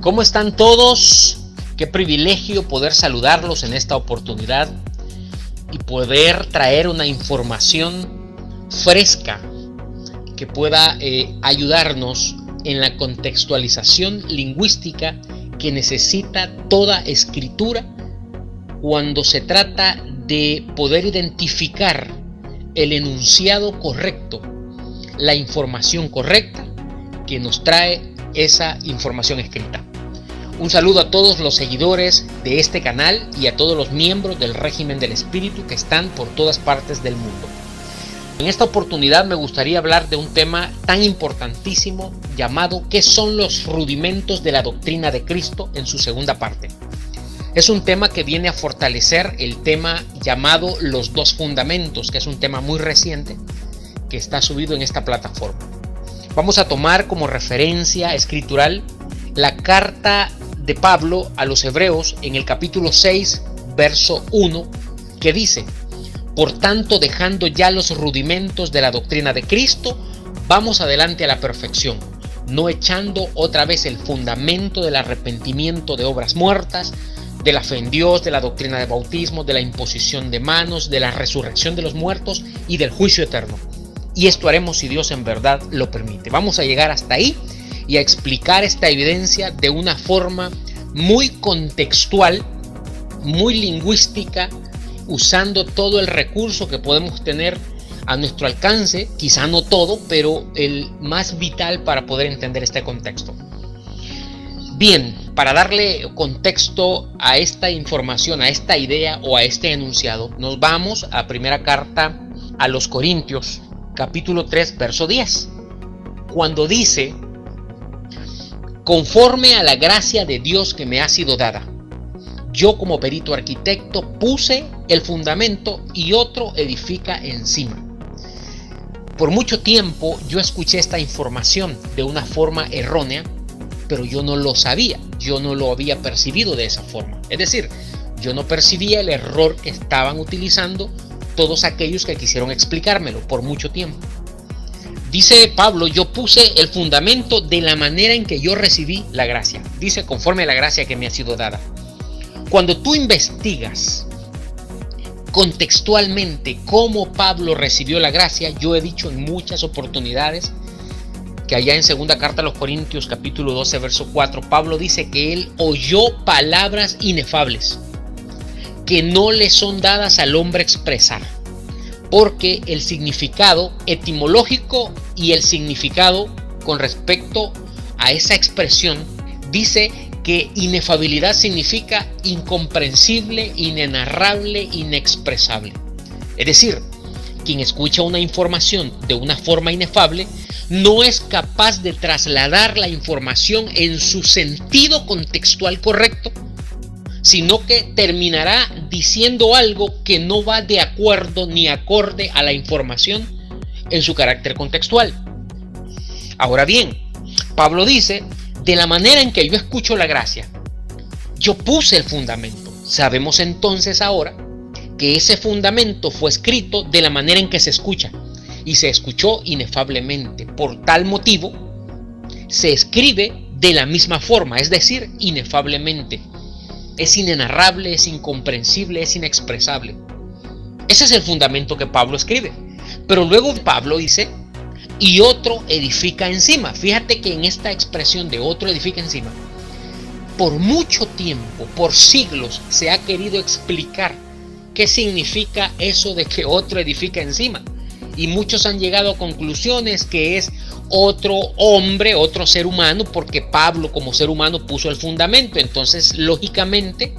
¿Cómo están todos? Qué privilegio poder saludarlos en esta oportunidad y poder traer una información fresca que pueda ayudarnos en la contextualización lingüística que necesita toda escritura cuando se trata de poder identificar el enunciado correcto, la información correcta que nos trae esa información escrita. Un saludo a todos los seguidores de este canal y a todos los miembros del régimen del espíritu que están por todas partes del mundo. En esta oportunidad me gustaría hablar de un tema tan importantísimo llamado ¿qué son los rudimentos de la doctrina de Cristo? En su segunda parte. Es un tema que viene a fortalecer el tema llamado los dos fundamentos, que es un tema muy reciente que está subido en esta plataforma. Vamos a tomar como referencia escritural la carta de Pablo a los Hebreos en el capítulo 6, verso 1, que dice: por tanto, dejando ya los rudimentos de la doctrina de Cristo, vamos adelante a la perfección, no echando otra vez el fundamento del arrepentimiento de obras muertas, de la fe en Dios, de la doctrina de bautismo, de la imposición de manos, de la resurrección de los muertos y del juicio eterno. Y esto haremos si Dios en verdad lo permite. Vamos a llegar hasta ahí y a explicar esta evidencia de una forma muy contextual, muy lingüística, usando todo el recurso que podemos tener a nuestro alcance, quizá no todo, pero el más vital para poder entender este contexto. Bien, para darle contexto a esta información, a esta idea o a este enunciado, nos vamos a primera carta a los Corintios, capítulo 3, verso 10, cuando dice: conforme a la gracia de Dios que me ha sido dada, yo como perito arquitecto puse el fundamento y otro edifica encima. Por mucho tiempo yo escuché esta información de una forma errónea, pero yo no lo sabía, yo no lo había percibido de esa forma. Es decir, yo no percibía el error que estaban utilizando todos aquellos que quisieron explicármelo por mucho tiempo. Dice Pablo: yo puse el fundamento de la manera en que yo recibí la gracia. Dice: conforme a la gracia que me ha sido dada. Cuando tú investigas contextualmente cómo Pablo recibió la gracia, yo he dicho en muchas oportunidades que allá en segunda carta a los Corintios, capítulo 12, verso 4, Pablo dice que él oyó palabras inefables que no le son dadas al hombre expresar, porque el significado etimológico y el significado con respecto a esa expresión dice que inefabilidad significa incomprensible, inenarrable, inexpresable. Es decir, quien escucha una información de una forma inefable no es capaz de trasladar la información en su sentido contextual correcto, sino que terminará diciendo algo que no va de acuerdo ni acorde a la información en su carácter contextual. Ahora bien, Pablo dice: de la manera en que yo escucho la gracia, yo puse el fundamento. Sabemos entonces ahora que ese fundamento fue escrito de la manera en que se escucha, y se escuchó inefablemente. Por tal motivo, se escribe de la misma forma, es decir, inefablemente. Es inenarrable, es incomprensible, es inexpresable. Ese es el fundamento que Pablo escribe. Pero luego Pablo dice: y otro edifica encima. Fíjate que en esta expresión de otro edifica encima, por mucho tiempo, por siglos, se ha querido explicar qué significa eso de que otro edifica encima. Y muchos han llegado a conclusiones que es otro hombre, otro ser humano, porque Pablo como ser humano puso el fundamento. Entonces, lógicamente,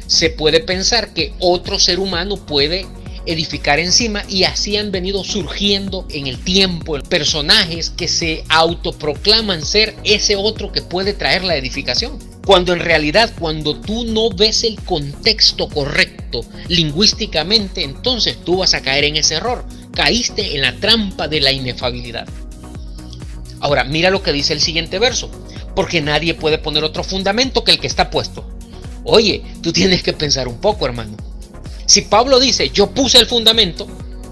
se puede pensar que otro ser humano puede edificar encima, y así han venido surgiendo en el tiempo personajes que se autoproclaman ser ese otro que puede traer la edificación. Cuando en realidad, cuando tú no ves el contexto correcto lingüísticamente, entonces tú vas a caer en ese error. Caíste en la trampa de la inefabilidad. Ahora, mira lo que dice el siguiente verso: porque nadie puede poner otro fundamento que el que está puesto. Oye, tú tienes que pensar un poco, hermano. Si Pablo dice: yo puse el fundamento,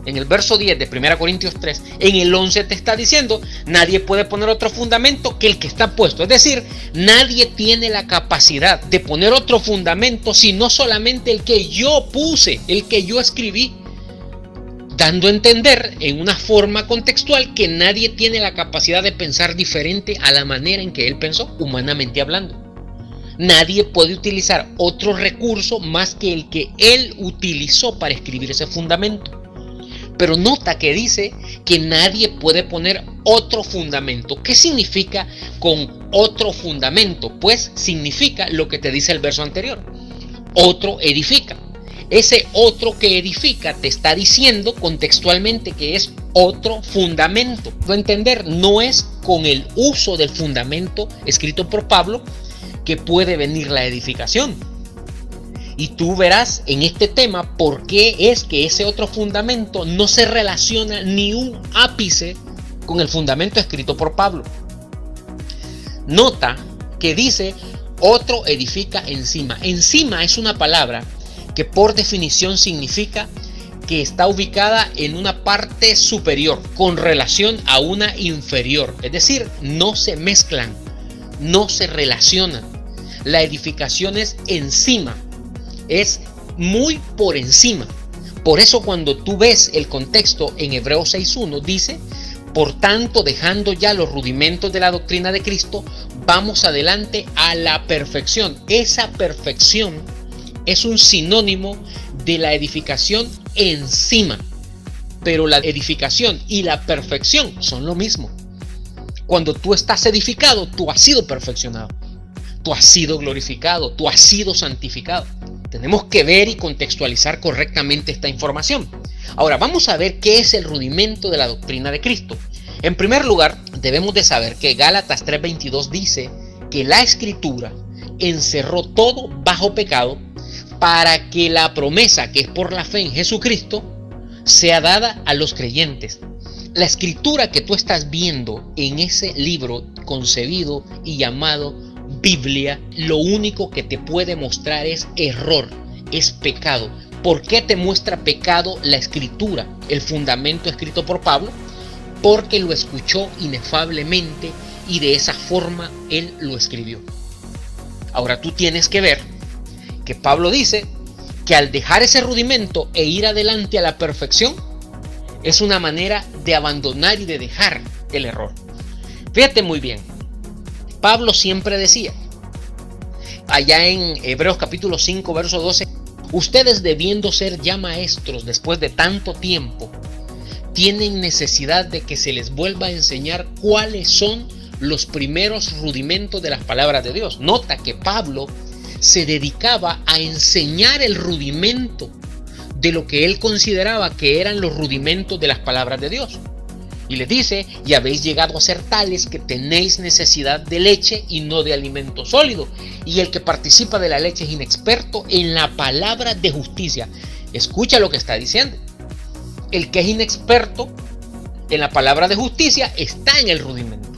en el verso 10 de 1 Corintios 3, en el 11 te está diciendo, nadie puede poner otro fundamento que el que está puesto. Es decir, nadie tiene la capacidad de poner otro fundamento sino solamente el que yo puse, el que yo escribí, dando a entender en una forma contextual que nadie tiene la capacidad de pensar diferente a la manera en que él pensó, humanamente hablando. Nadie puede utilizar otro recurso más que el que él utilizó para escribir ese fundamento. Pero nota que dice que nadie puede poner otro fundamento. ¿Qué significa con otro fundamento? Pues significa lo que te dice el verso anterior. Otro edifica. Ese otro que edifica te está diciendo contextualmente que es otro fundamento. No entender, no es con el uso del fundamento escrito por Pablo que puede venir la edificación. Y tú verás en este tema por qué es que ese otro fundamento no se relaciona ni un ápice con el fundamento escrito por Pablo. Nota que dice otro edifica encima. Encima es una palabra que por definición significa que está ubicada en una parte superior con relación a una inferior. Es decir, no se mezclan, no se relacionan. La edificación es encima, es muy por encima. Por eso cuando tú ves el contexto en Hebreos 6.1 dice, por tanto, dejando ya los rudimentos de la doctrina de Cristo, vamos adelante a la perfección. Esa perfección es un sinónimo de la edificación encima. Pero la edificación y la perfección son lo mismo. Cuando tú estás edificado, tú has sido perfeccionado. Tú has sido glorificado, tú has sido santificado. Tenemos que ver y contextualizar correctamente esta información. Ahora vamos a ver qué es el rudimento de la doctrina de Cristo. En primer lugar, debemos de saber que Gálatas 3:22 dice que la Escritura encerró todo bajo pecado para que la promesa que es por la fe en Jesucristo sea dada a los creyentes. La Escritura que tú estás viendo en ese libro concebido y llamado Biblia, lo único que te puede mostrar es error, es pecado. ¿Por qué te muestra pecado la Escritura, el fundamento escrito por Pablo? Porque lo escuchó inefablemente y de esa forma él lo escribió. Ahora tú tienes que ver que Pablo dice que al dejar ese rudimento e ir adelante a la perfección es una manera de abandonar y de dejar el error. Fíjate muy bien. Pablo siempre decía, allá en Hebreos capítulo 5, verso 12, ustedes debiendo ser ya maestros después de tanto tiempo, tienen necesidad de que se les vuelva a enseñar cuáles son los primeros rudimentos de las palabras de Dios. Nota que Pablo se dedicaba a enseñar el rudimento de lo que él consideraba que eran los rudimentos de las palabras de Dios. Y les dice, y habéis llegado a ser tales que tenéis necesidad de leche y no de alimento sólido. Y el que participa de la leche es inexperto en la palabra de justicia. Escucha lo que está diciendo. El que es inexperto en la palabra de justicia está en el rudimento.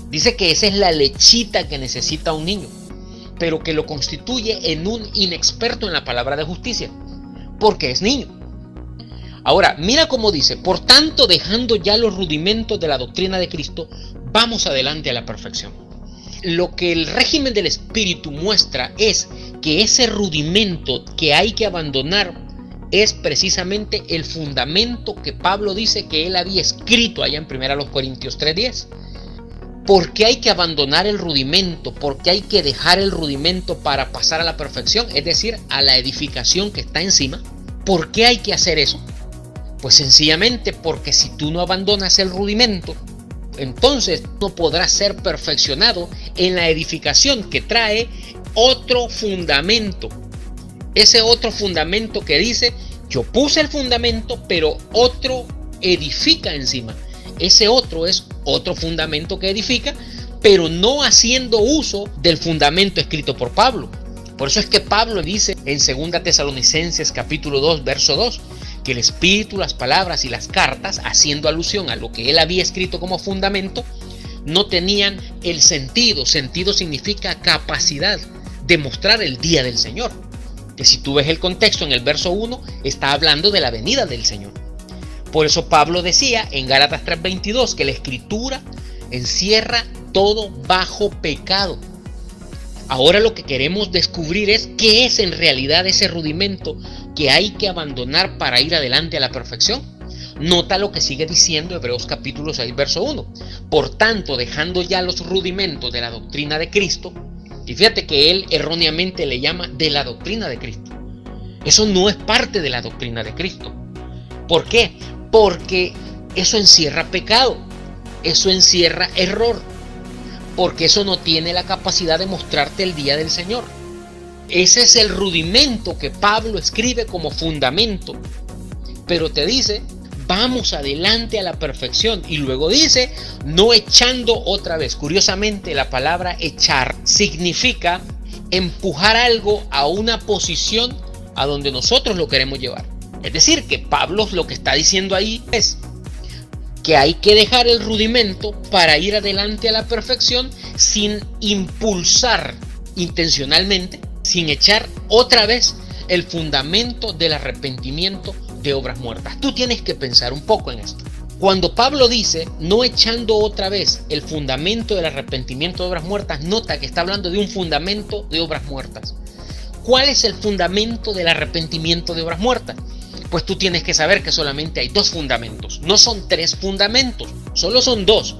Dice que esa es la lechita que necesita un niño, pero que lo constituye en un inexperto en la palabra de justicia, porque es niño. Ahora, mira cómo dice, por tanto, dejando ya los rudimentos de la doctrina de Cristo, vamos adelante a la perfección. Lo que el régimen del Espíritu muestra es que ese rudimento que hay que abandonar es precisamente el fundamento que Pablo dice que él había escrito allá en 1 Corintios 3:10. ¿Por qué hay que abandonar el rudimento? ¿Por qué hay que dejar el rudimento para pasar a la perfección? Es decir, a la edificación que está encima. ¿Por qué hay que hacer eso? Pues sencillamente porque si tú no abandonas el rudimento, entonces no podrás ser perfeccionado en la edificación que trae otro fundamento. Ese otro fundamento que dice, yo puse el fundamento, pero otro edifica encima. Ese otro es otro fundamento que edifica, pero no haciendo uso del fundamento escrito por Pablo. Por eso es que Pablo dice en 2 Tesalonicenses capítulo 2, verso 2, que el Espíritu, las palabras y las cartas, haciendo alusión a lo que él había escrito como fundamento, no tenían el sentido. Sentido significa capacidad de mostrar el día del Señor. Que si tú ves el contexto en el verso 1, está hablando de la venida del Señor. Por eso Pablo decía en Gálatas 3:22 que la Escritura encierra todo bajo pecado. Ahora lo que queremos descubrir es qué es en realidad ese rudimento que hay que abandonar para ir adelante a la perfección. Nota lo que sigue diciendo Hebreos capítulo 6, verso 1. Por tanto, dejando ya los rudimentos de la doctrina de Cristo, y fíjate que él erróneamente le llama de la doctrina de Cristo. Eso no es parte de la doctrina de Cristo. ¿Por qué? Porque eso encierra pecado, eso encierra error, porque eso no tiene la capacidad de mostrarte el día del Señor. Ese es el rudimento que Pablo escribe como fundamento, pero te dice, vamos adelante a la perfección, y luego dice, no echando otra vez. Curiosamente, la palabra echar significa empujar algo a una posición a donde nosotros lo queremos llevar. Es decir, que Pablo lo que está diciendo ahí es que hay que dejar el rudimento para ir adelante a la perfección sin impulsar intencionalmente, sin echar otra vez el fundamento del arrepentimiento de obras muertas. Tú tienes que pensar un poco en esto. Cuando Pablo dice no echando otra vez el fundamento del arrepentimiento de obras muertas, nota que está hablando de un fundamento de obras muertas. ¿Cuál es el fundamento del arrepentimiento de obras muertas? Pues tú tienes que saber que solamente hay dos fundamentos, no son tres fundamentos, solo son dos.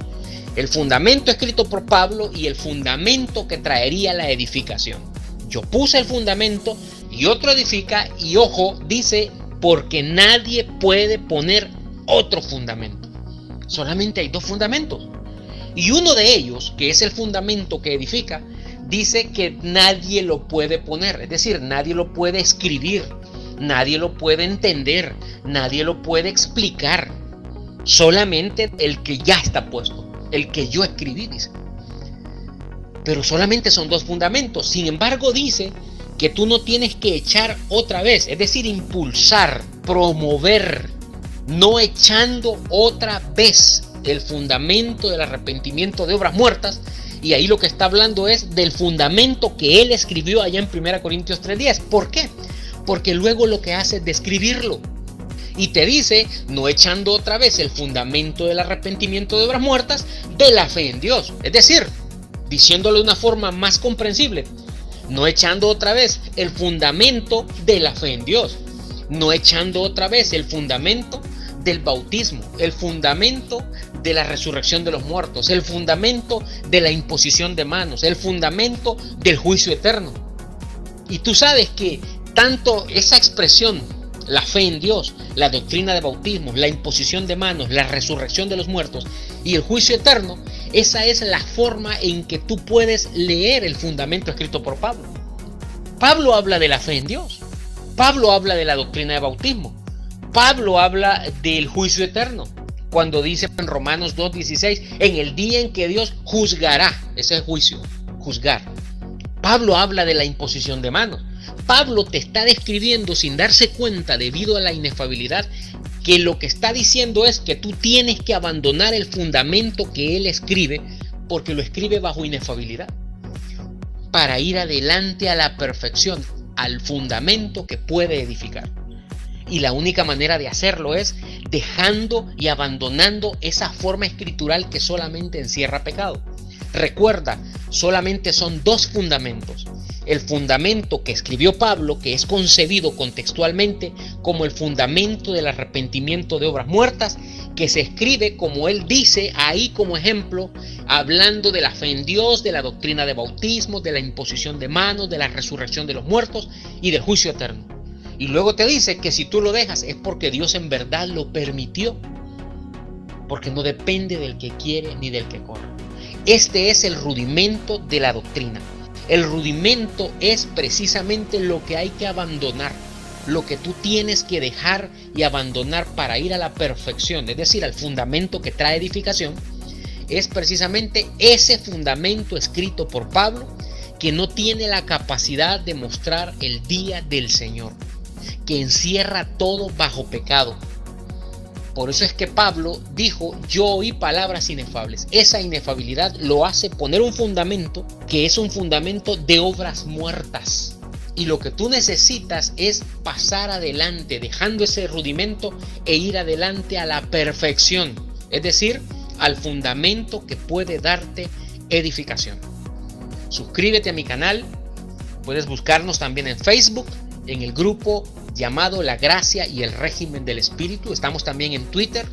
El fundamento escrito por Pablo y el fundamento que traería la edificación. Yo puse el fundamento y otro edifica, y ojo, dice, porque nadie puede poner otro fundamento. Solamente hay dos fundamentos. Y uno de ellos, que es el fundamento que edifica, dice que nadie lo puede poner, es decir, nadie lo puede escribir. Nadie lo puede entender, nadie lo puede explicar. Solamente el que ya está puesto, el que yo escribí, dice. Pero solamente son dos fundamentos. Sin embargo, dice que tú no tienes que echar otra vez, es decir, impulsar, promover, no echando otra vez el fundamento del arrepentimiento de obras muertas. Y ahí lo que está hablando es del fundamento que él escribió allá en 1 Corintios 3:10. ¿Por qué? Porque luego lo que hace es describirlo. Y te dice, no echando otra vez el fundamento del arrepentimiento de obras muertas, de la fe en Dios. Es decir, diciéndolo de una forma más comprensible, no echando otra vez el fundamento de la fe en Dios. No echando otra vez el fundamento del bautismo, el fundamento de la resurrección de los muertos, el fundamento de la imposición de manos, el fundamento del juicio eterno. Y tú sabes que tanto esa expresión, la fe en Dios, la doctrina de bautismo, la imposición de manos, la resurrección de los muertos y el juicio eterno, esa es la forma en que tú puedes leer el fundamento escrito por Pablo. Pablo habla de la fe en Dios, Pablo habla de la doctrina de bautismo, Pablo habla del juicio eterno, cuando dice en Romanos 2:16, en el día en que Dios juzgará, ese es juicio, juzgar. Pablo habla de la imposición de manos. Pablo te está describiendo sin darse cuenta, debido a la inefabilidad, que lo que está diciendo es que tú tienes que abandonar el fundamento que él escribe, porque lo escribe bajo inefabilidad, para ir adelante a la perfección, al fundamento que puede edificar. Y la única manera de hacerlo es dejando y abandonando esa forma escritural que solamente encierra pecado. Recuerda, solamente son dos fundamentos. El fundamento que escribió Pablo, que es concebido contextualmente como el fundamento del arrepentimiento de obras muertas, que se escribe como él dice ahí como ejemplo, hablando de la fe en Dios, de la doctrina de bautismo, de la imposición de manos, de la resurrección de los muertos y del juicio eterno. Y luego te dice que si tú lo dejas es porque Dios en verdad lo permitió, porque no depende del que quiere ni del que corre. Este es el rudimento de la doctrina. El rudimento es precisamente lo que hay que abandonar, lo que tú tienes que dejar y abandonar para ir a la perfección, es decir, al fundamento que trae edificación. Es precisamente ese fundamento escrito por Pablo, que no tiene la capacidad de mostrar el día del Señor, que encierra todo bajo pecado. Por eso es que Pablo dijo, yo oí palabras inefables. Esa inefabilidad lo hace poner un fundamento que es un fundamento de obras muertas. Y lo que tú necesitas es pasar adelante, dejando ese rudimento e ir adelante a la perfección, es decir, al fundamento que puede darte edificación. Suscríbete a mi canal, puedes buscarnos también en Facebook, en el grupo llamado La Gracia y el Régimen del Espíritu. Estamos también en Twitter,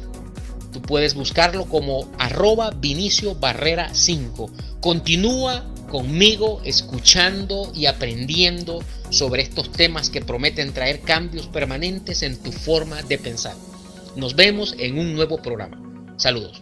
tú puedes buscarlo como @ViniciusBarrera5. Continúa conmigo escuchando y aprendiendo sobre estos temas que prometen traer cambios permanentes en tu forma de pensar. Nos vemos en un nuevo programa. Saludos.